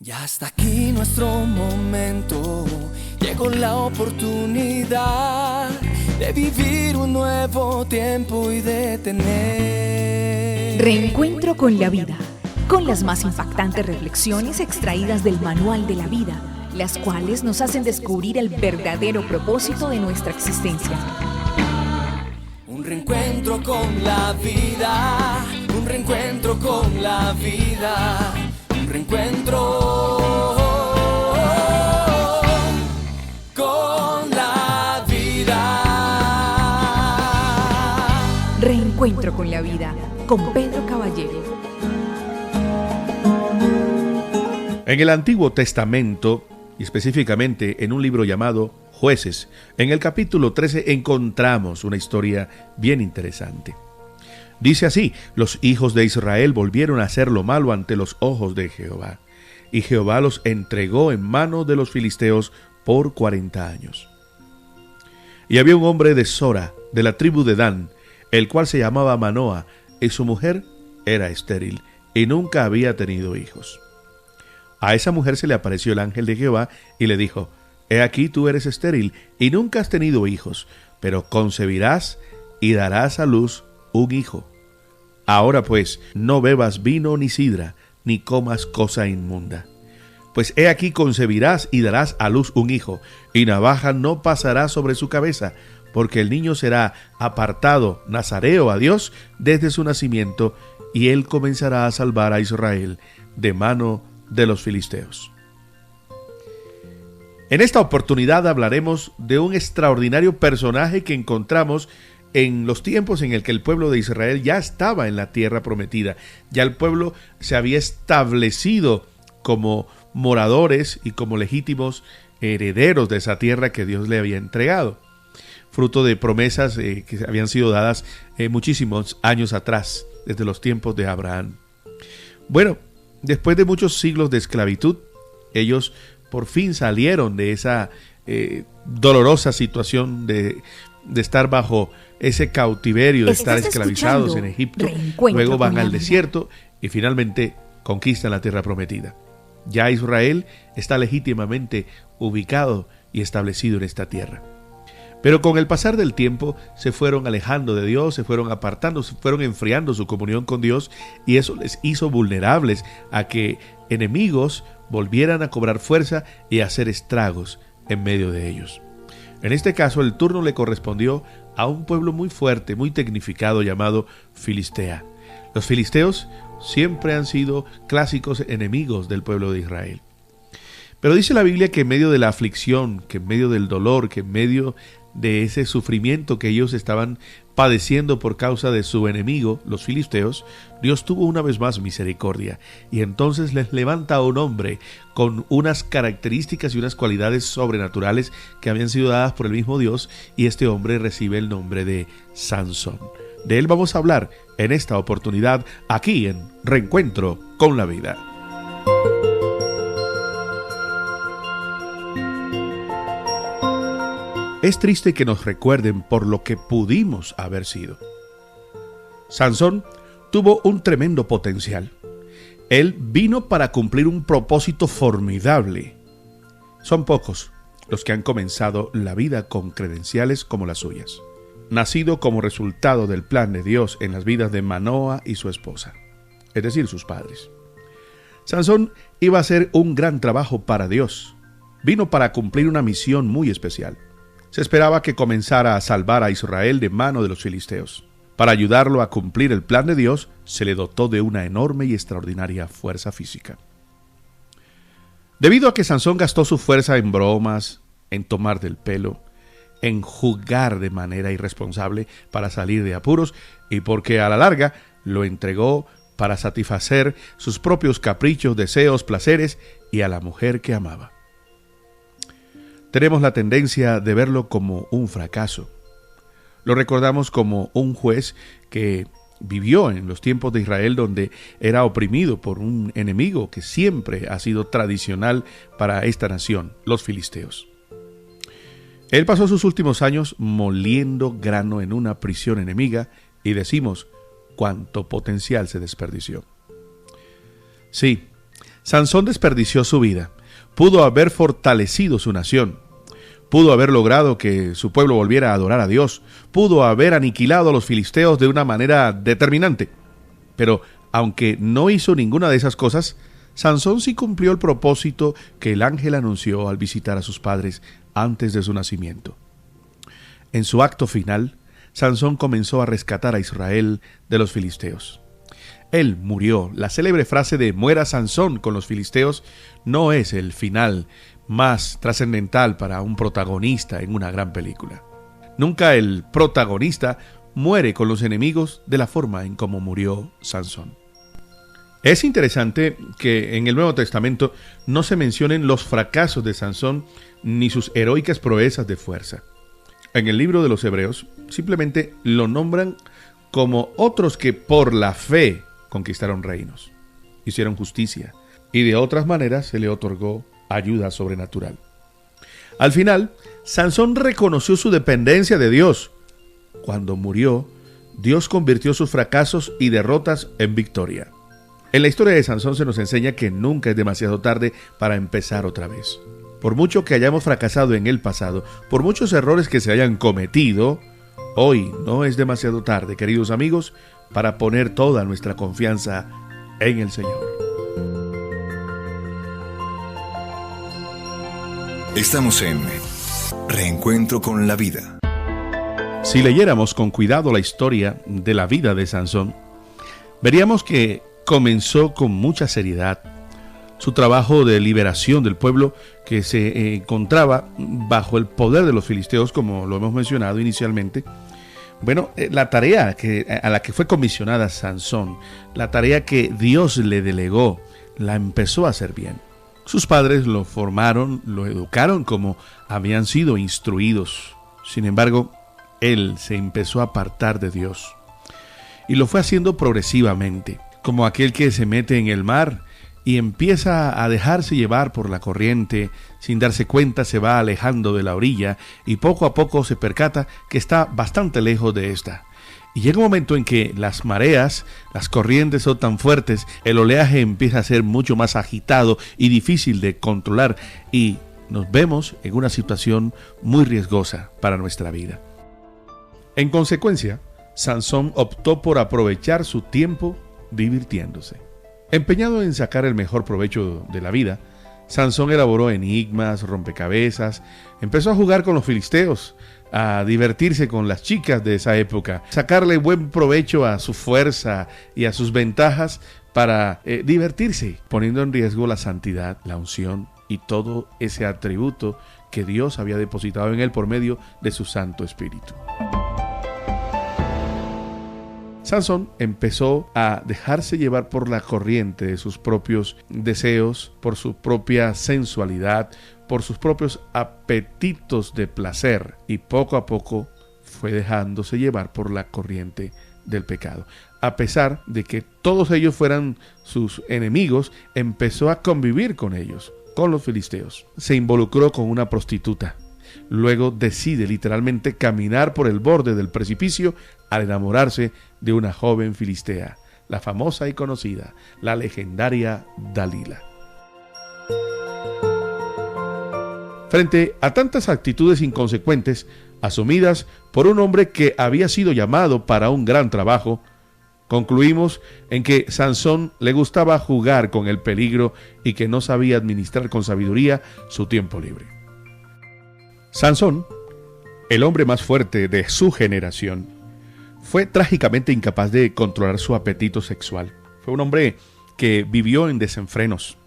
Ya está aquí nuestro momento, llegó la oportunidad de vivir un nuevo tiempo y de tener Reencuentro con la vida, con las más impactantes reflexiones extraídas del Manual de la Vida, las cuales nos hacen descubrir el verdadero propósito de nuestra existencia. un reencuentro con la vida, un reencuentro con la vida, un reencuentro con la vida. Reencuentro con la vida, con Pedro Caballero. En el Antiguo Testamento, y específicamente en un libro llamado Jueces, en el capítulo 13 encontramos una historia bien interesante. Dice así: los hijos de Israel volvieron a hacer lo malo ante los ojos de Jehová, y Jehová los entregó en manos de los filisteos por 40 años. Y había un hombre de Sora, de la tribu de Dan, el cual se llamaba Manoa, y su mujer era estéril, y nunca había tenido hijos. A esa mujer se le apareció el ángel de Jehová y le dijo: He aquí tú eres estéril y nunca has tenido hijos, pero concebirás y darás a luz un hijo. Ahora pues, no bebas vino ni sidra, ni comas cosa inmunda. Pues he aquí concebirás y darás a luz un hijo, y navaja no pasará sobre su cabeza, porque el niño será apartado nazareo a Dios desde su nacimiento, y él comenzará a salvar a Israel de mano de los filisteos. En esta oportunidad hablaremos de un extraordinario personaje que encontramos en los tiempos en el que el pueblo de Israel ya estaba en la tierra prometida. Ya el pueblo se había establecido como moradores y como legítimos herederos de esa tierra que Dios le había entregado, fruto de promesas que habían sido dadas muchísimos años atrás, desde los tiempos de Abraham. Bueno, después de muchos siglos de esclavitud, ellos por fin salieron de esa dolorosa situación de estar bajo ese cautiverio, de estar esclavizados en Egipto. Luego van al desierto y finalmente conquistan la tierra prometida. Ya Israel está legítimamente ubicado y establecido en esta tierra. Pero con el pasar del tiempo se fueron alejando de Dios, se fueron apartando, se fueron enfriando su comunión con Dios, y eso les hizo vulnerables a que enemigos volvieran a cobrar fuerza y a hacer estragos en medio de ellos. En este caso, el turno le correspondió a un pueblo muy fuerte, muy tecnificado, llamado Filistea. Los filisteos siempre han sido clásicos enemigos del pueblo de Israel. Pero dice la Biblia que en medio de la aflicción, que en medio del dolor, que en medio de ese sufrimiento que ellos estaban padeciendo por causa de su enemigo, los filisteos, Dios tuvo una vez más misericordia, y entonces les levanta a un hombre con unas características y unas cualidades sobrenaturales que habían sido dadas por el mismo Dios, y este hombre recibe el nombre de Sansón. De él vamos a hablar en esta oportunidad, aquí en Reencuentro con la Vida. Es triste que nos recuerden por lo que pudimos haber sido. Sansón tuvo un tremendo potencial. Él vino para cumplir un propósito formidable. Son pocos los que han comenzado la vida con credenciales como las suyas. Nacido como resultado del plan de Dios en las vidas de Manoa y su esposa, es decir, sus padres. Sansón iba a hacer un gran trabajo para Dios. Vino para cumplir una misión muy especial. Se esperaba que comenzara a salvar a Israel de mano de los filisteos. Para ayudarlo a cumplir el plan de Dios, se le dotó de una enorme y extraordinaria fuerza física. Debido a que Sansón gastó su fuerza en bromas, en tomar del pelo, en jugar de manera irresponsable para salir de apuros, y porque a la larga lo entregó para satisfacer sus propios caprichos, deseos, placeres y a la mujer que amaba. Tenemos la tendencia de verlo como un fracaso. Lo recordamos como un juez que vivió en los tiempos de Israel, donde era oprimido por un enemigo que siempre ha sido tradicional para esta nación, los filisteos. Él pasó sus últimos años moliendo grano en una prisión enemiga, y decimos cuánto potencial se desperdició. Sí, Sansón desperdició su vida. Pudo haber fortalecido su nación. Pudo haber logrado que su pueblo volviera a adorar a Dios. Pudo haber aniquilado a los filisteos de una manera determinante. Pero aunque no hizo ninguna de esas cosas, Sansón sí cumplió el propósito que el ángel anunció al visitar a sus padres antes de su nacimiento. En su acto final, Sansón comenzó a rescatar a Israel de los filisteos. Él murió. La célebre frase de "muera Sansón con los filisteos" no es el final más trascendental para un protagonista en una gran película. Nunca el protagonista muere con los enemigos de la forma en como murió Sansón. Es interesante que en el Nuevo Testamento no se mencionen los fracasos de Sansón ni sus heroicas proezas de fuerza. En el libro de los Hebreos simplemente lo nombran como otros que por la fe conquistaron reinos, hicieron justicia y de otras maneras se le otorgó ayuda sobrenatural. Al final, Sansón reconoció su dependencia de Dios. Cuando murió, Dios convirtió sus fracasos y derrotas en victoria. En la historia de Sansón se nos enseña que nunca es demasiado tarde para empezar otra vez. Por mucho que hayamos fracasado en el pasado, por muchos errores que se hayan cometido, hoy no es demasiado tarde, queridos amigos, para poner toda nuestra confianza en el Señor. Estamos en Reencuentro con la Vida. Si leyéramos con cuidado la historia de la vida de Sansón, veríamos que comenzó con mucha seriedad su trabajo de liberación del pueblo que se encontraba bajo el poder de los filisteos, como lo hemos mencionado inicialmente. Bueno, la tarea a la que fue comisionada Sansón, la tarea que Dios le delegó, la empezó a hacer bien. Sus padres lo formaron, lo educaron como habían sido instruidos. Sin embargo, él se empezó a apartar de Dios. Y lo fue haciendo progresivamente, como aquel que se mete en el mar y empieza a dejarse llevar por la corriente. Sin darse cuenta se va alejando de la orilla y poco a poco se percata que está bastante lejos de esta. Y llega un momento en que las mareas, las corrientes son tan fuertes, el oleaje empieza a ser mucho más agitado y difícil de controlar y nos vemos en una situación muy riesgosa para nuestra vida. En consecuencia, Sansón optó por aprovechar su tiempo divirtiéndose. Empeñado en sacar el mejor provecho de la vida, Sansón elaboró enigmas, rompecabezas, empezó a jugar con los filisteos, a divertirse con las chicas de esa época, sacarle buen provecho a su fuerza y a sus ventajas para divertirse, poniendo en riesgo la santidad, la unción y todo ese atributo que Dios había depositado en él por medio de su Santo Espíritu. Sansón empezó a dejarse llevar por la corriente de sus propios deseos, por su propia sensualidad, por sus propios apetitos de placer, y poco a poco fue dejándose llevar por la corriente del pecado. A pesar de que todos ellos fueran sus enemigos, empezó a convivir con ellos, con los filisteos. Se involucró con una prostituta. Luego decide literalmente caminar por el borde del precipicio al enamorarse de una joven filistea, la famosa y conocida, la legendaria Dalila. Frente a tantas actitudes inconsecuentes, asumidas por un hombre que había sido llamado para un gran trabajo, concluimos en que Sansón le gustaba jugar con el peligro y que no sabía administrar con sabiduría su tiempo libre. Sansón, el hombre más fuerte de su generación, fue trágicamente incapaz de controlar su apetito sexual. Fue un hombre que vivió en desenfrenos,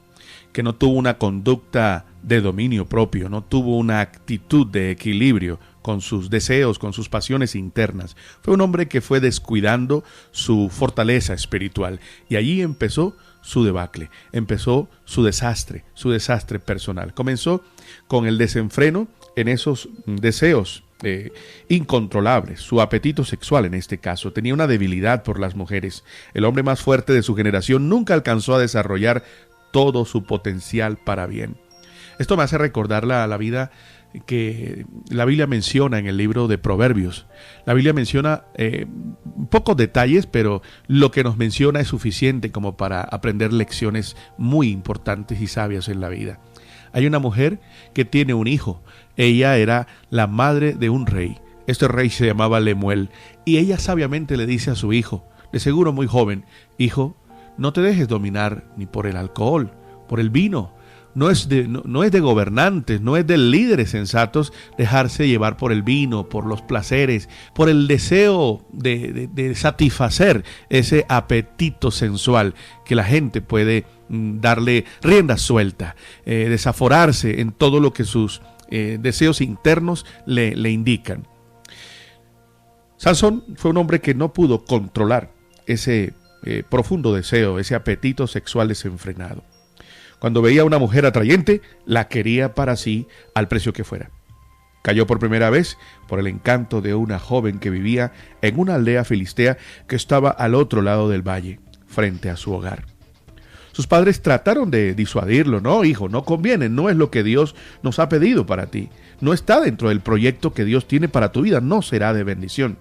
que no tuvo una conducta de dominio propio, no tuvo una actitud de equilibrio con sus deseos, con sus pasiones internas. Fue un hombre que fue descuidando su fortaleza espiritual y allí empezó su debacle, empezó su desastre personal. Comenzó con el desenfreno en esos deseos incontrolables, su apetito sexual en este caso. Tenía una debilidad por las mujeres. El hombre más fuerte de su generación nunca alcanzó a desarrollar todo su potencial para bien. Esto me hace recordar la vida que la Biblia menciona en el libro de Proverbios. La Biblia menciona pocos detalles, pero lo que nos menciona es suficiente como para aprender lecciones muy importantes y sabias en la vida. Hay una mujer que tiene un hijo. Ella era la madre de un rey. Este rey se llamaba Lemuel, y ella sabiamente le dice a su hijo, de seguro muy joven: hijo, no te dejes dominar ni por el alcohol, por el vino. No es de gobernantes, no es de líderes sensatos dejarse llevar por el vino, por los placeres, por el deseo de satisfacer ese apetito sensual que la gente puede darle rienda suelta, desaforarse en todo lo que sus deseos internos le indican. Sansón fue un hombre que no pudo controlar ese profundo deseo, ese apetito sexual desenfrenado. Cuando veía a una mujer atrayente, la quería para sí al precio que fuera. Cayó por primera vez por el encanto de una joven que vivía en una aldea filistea que estaba al otro lado del valle, frente a su hogar. Sus padres trataron de disuadirlo. No, hijo, no conviene, no es lo que Dios nos ha pedido para ti. No está dentro del proyecto que Dios tiene para tu vida, no será de bendición.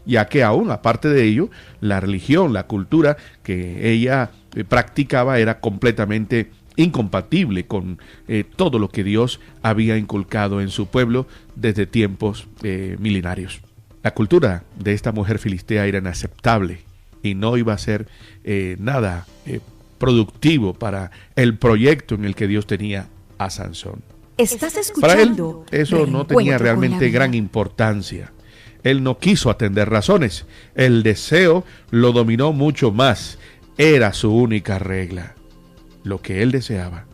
Ya que aún, aparte de ello, la religión, la cultura que ella practicaba era completamente incompatible con todo lo que Dios había inculcado en su pueblo desde tiempos milenarios. La cultura de esta mujer filistea era inaceptable y no iba a ser nada productivo para el proyecto en el que Dios tenía a Sansón. Estás Para escuchando. él eso no tenía realmente gran importancia. Él no quiso atender razones. El deseo lo dominó mucho más. Era su única regla. Lo que él deseaba.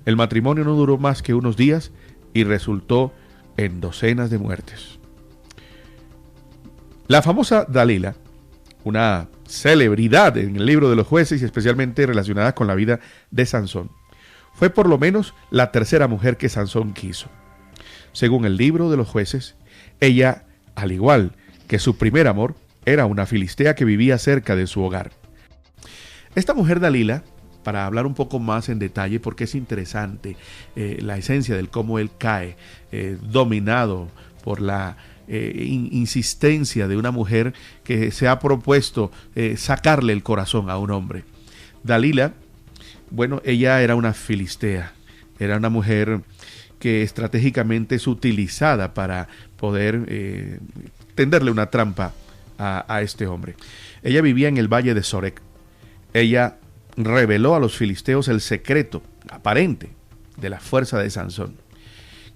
El matrimonio no duró más que unos días y resultó en docenas de muertes. La famosa Dalila, una celebridad en el libro de los jueces y especialmente relacionada con la vida de Sansón, fue por lo menos la tercera mujer que Sansón quiso. Según el libro de los jueces, ella, al igual que su primer amor, era una filistea que vivía cerca de su hogar. Esta mujer Dalila, para hablar un poco más en detalle, porque es interesante la esencia del cómo él cae, dominado por la insistencia de una mujer que se ha propuesto sacarle el corazón a un hombre. Dalila, bueno, ella era una filistea, era una mujer que estratégicamente es utilizada para poder tenderle una trampa a este hombre. Ella vivía en el valle de Sorek. Ella reveló a los filisteos el secreto aparente de la fuerza de Sansón,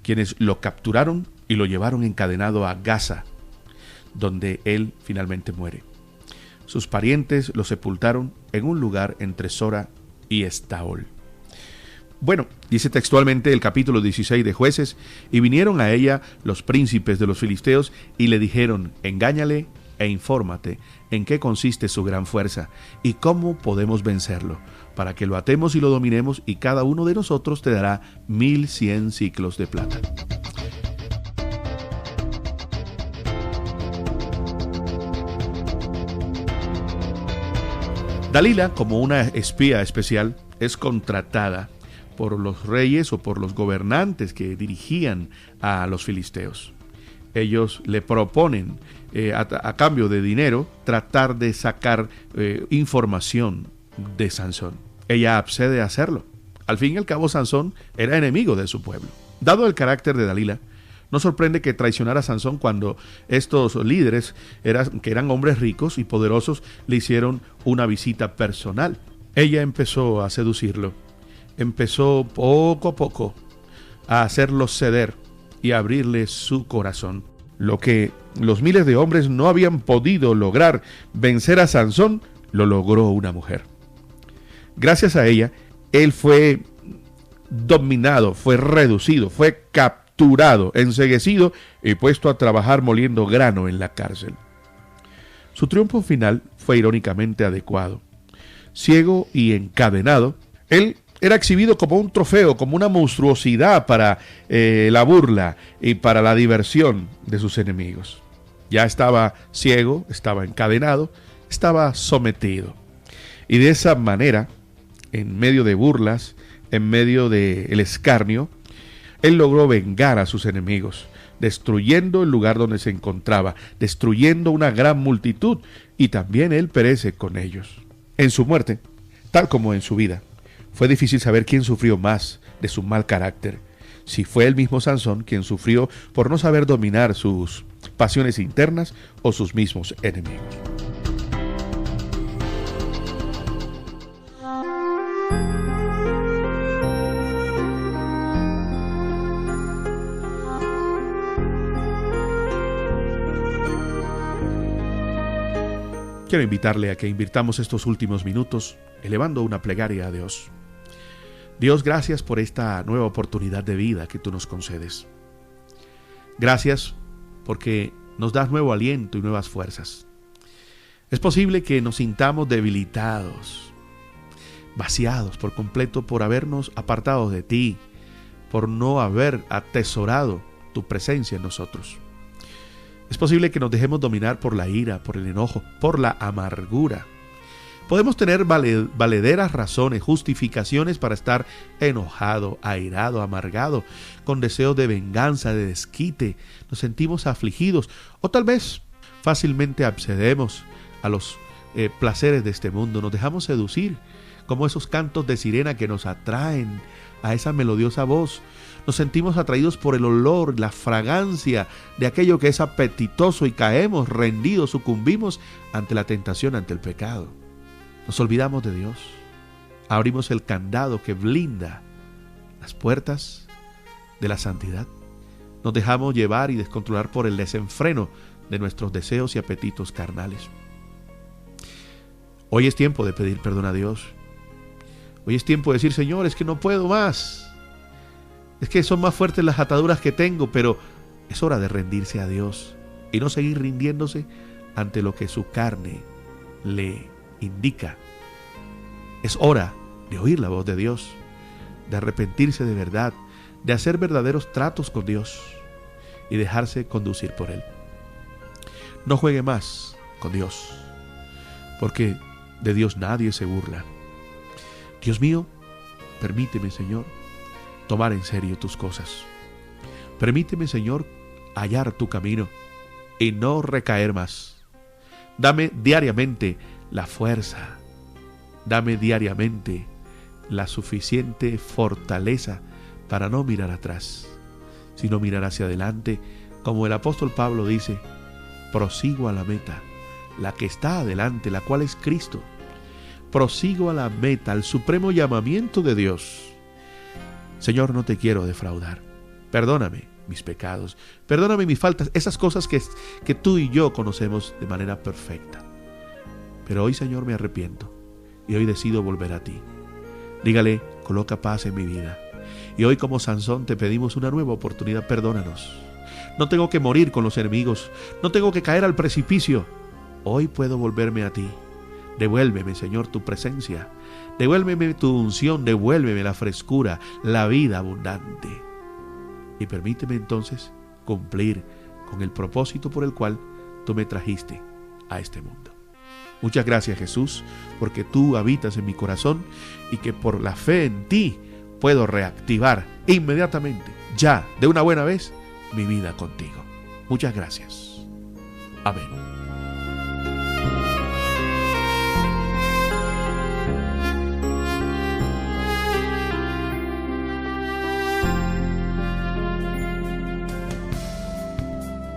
quienes lo capturaron y lo llevaron encadenado a Gaza, donde él finalmente muere. Sus parientes lo sepultaron en un lugar entre Sora y Estaol. Bueno, dice textualmente el capítulo 16 de Jueces: y vinieron a ella los príncipes de los filisteos y le dijeron: engáñale e infórmate en qué consiste su gran fuerza y cómo podemos vencerlo, para que lo atemos y lo dominemos, y cada uno de nosotros te dará 1100 siclos de plata. Dalila, como una espía especial, es contratada por los reyes o por los gobernantes que dirigían a los filisteos. Ellos le proponen, a cambio de dinero, tratar de sacar información de Sansón. Ella accede a hacerlo. Al fin y al cabo, Sansón era enemigo de su pueblo. Dado el carácter de Dalila, no sorprende que traicionara a Sansón cuando estos líderes, que eran hombres ricos y poderosos, le hicieron una visita personal. Ella empezó a seducirlo. Empezó poco a poco a hacerlo ceder y abrirle su corazón. Lo que los miles de hombres no habían podido lograr vencer a Sansón, lo logró una mujer. Gracias a ella, él fue dominado, fue reducido, fue capturado, enceguecido y puesto a trabajar moliendo grano en la cárcel. Su triunfo final fue irónicamente adecuado. Ciego y encadenado, él era exhibido como un trofeo, como una monstruosidad para la burla y para la diversión de sus enemigos. Ya estaba ciego, estaba encadenado, estaba sometido. Y de esa manera, en medio de burlas, en medio del escarnio, Él logró vengar a sus enemigos, destruyendo el lugar donde se encontraba, destruyendo una gran multitud, y también Él perece con ellos. En su muerte, tal como en su vida, fue difícil saber quién sufrió más de su mal carácter. Si fue el mismo Sansón quien sufrió por no saber dominar sus pasiones internas o sus mismos enemigos. Quiero invitarle a que invirtamos estos últimos minutos elevando una plegaria a Dios. Dios, gracias por esta nueva oportunidad de vida que tú nos concedes. Gracias porque nos das nuevo aliento y nuevas fuerzas. Es posible que nos sintamos debilitados, vaciados por completo por habernos apartado de ti, por no haber atesorado tu presencia en nosotros. Es posible que nos dejemos dominar por la ira, por el enojo, por la amargura. Podemos tener valederas razones, justificaciones para estar enojado, airado, amargado, con deseos de venganza, de desquite. Nos sentimos afligidos o tal vez fácilmente accedemos a los placeres de este mundo. Nos dejamos seducir como esos cantos de sirena que nos atraen a esa melodiosa voz. Nos sentimos atraídos por el olor, la fragancia de aquello que es apetitoso y caemos rendidos, sucumbimos ante la tentación, ante el pecado. Nos olvidamos de Dios. Abrimos el candado que blinda las puertas de la santidad. Nos dejamos llevar y descontrolar por el desenfreno de nuestros deseos y apetitos carnales. Hoy es tiempo de pedir perdón a Dios. Hoy es tiempo de decir, Señor, es que no puedo más. Es que son más fuertes las ataduras que tengo, pero es hora de rendirse a Dios y no seguir rindiéndose ante lo que su carne le indica. Es hora de oír la voz de Dios, de arrepentirse de verdad, de hacer verdaderos tratos con Dios y dejarse conducir por Él. No juegue más con Dios, porque de Dios nadie se burla. Dios mío, permíteme, Señor, tomar en serio tus cosas. Permíteme, Señor, hallar tu camino y no recaer más. Dame diariamente la fuerza. Dame diariamente la suficiente fortaleza para no mirar atrás, sino mirar hacia adelante, como el apóstol Pablo dice, prosigo a la meta, la que está adelante, la cual es Cristo. Prosigo a la meta, al supremo llamamiento de Dios. Señor, no te quiero defraudar. Perdóname mis pecados, perdóname mis faltas, esas cosas que tú y yo conocemos de manera perfecta. Pero hoy, Señor, me arrepiento y hoy decido volver a ti. Dígale, coloca paz en mi vida. Y hoy, como Sansón, te pedimos una nueva oportunidad, perdónanos. No tengo que morir con los enemigos, no tengo que caer al precipicio. Hoy puedo volverme a ti. Devuélveme, Señor, tu presencia. Devuélveme tu unción, devuélveme la frescura, la vida abundante. Y permíteme entonces cumplir con el propósito por el cual tú me trajiste a este mundo. Muchas gracias, Jesús, porque tú habitas en mi corazón y que por la fe en ti puedo reactivar inmediatamente, ya, de una buena vez, mi vida contigo. Muchas gracias. Amén.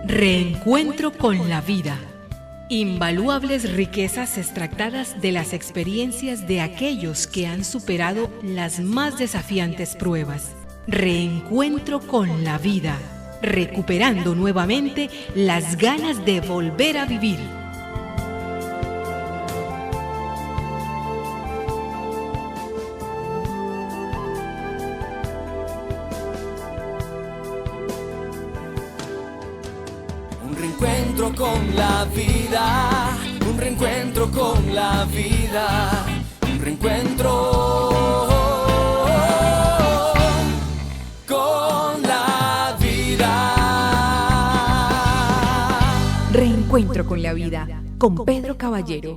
Reencuentro con la vida. Invaluables riquezas extractadas de las experiencias de aquellos que han superado las más desafiantes pruebas. Reencuentro con la vida, recuperando nuevamente las ganas de volver a vivir. Un reencuentro con la vida, un reencuentro con la vida, un reencuentro con la vida. Reencuentro con la vida, con Pedro Caballero.